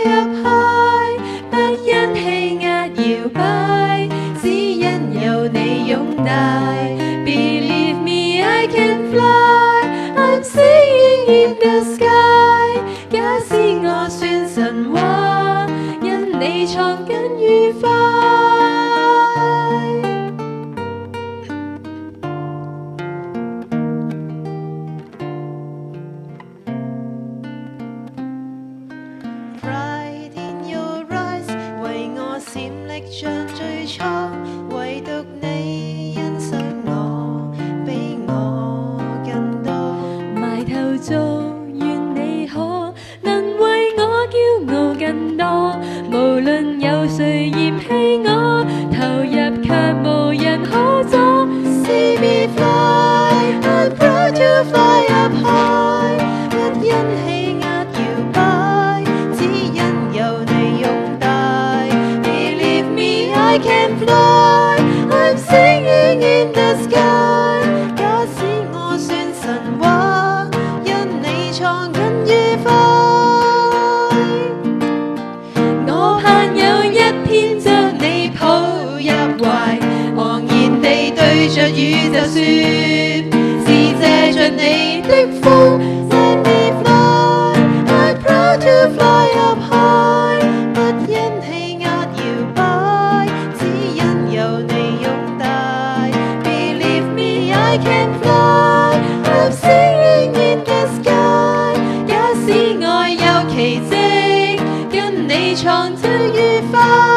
up high， 不因氣壓搖擺，只因有你擁戴。Believe me, I can fly, I'm singing in the sky。 假使我算神話，因你創緊愉快。Bright in your eyes， 為我閃力像最初，唯獨你欣賞我，比我更多。埋頭做，願你可能為我驕傲更多。無論有誰嫌棄我，投入卻無人可阻。See me fly, I'm proud to fly up high， 不因氣壓搖擺，只因有你擁戴。Believe me, I can fly, I'm singing in the sky。 假使我算神話，因你創緊愉快。我盼有一天將你抱入懷，昂然地對着宇宙說，是借着你的風。Let me fly, I'm proud to fly up high， 不因氣壓搖擺，只因有你擁戴。Believe me, I can fly, I'm singing in the sky。 假使愛有奇蹟，跟你創最愉快。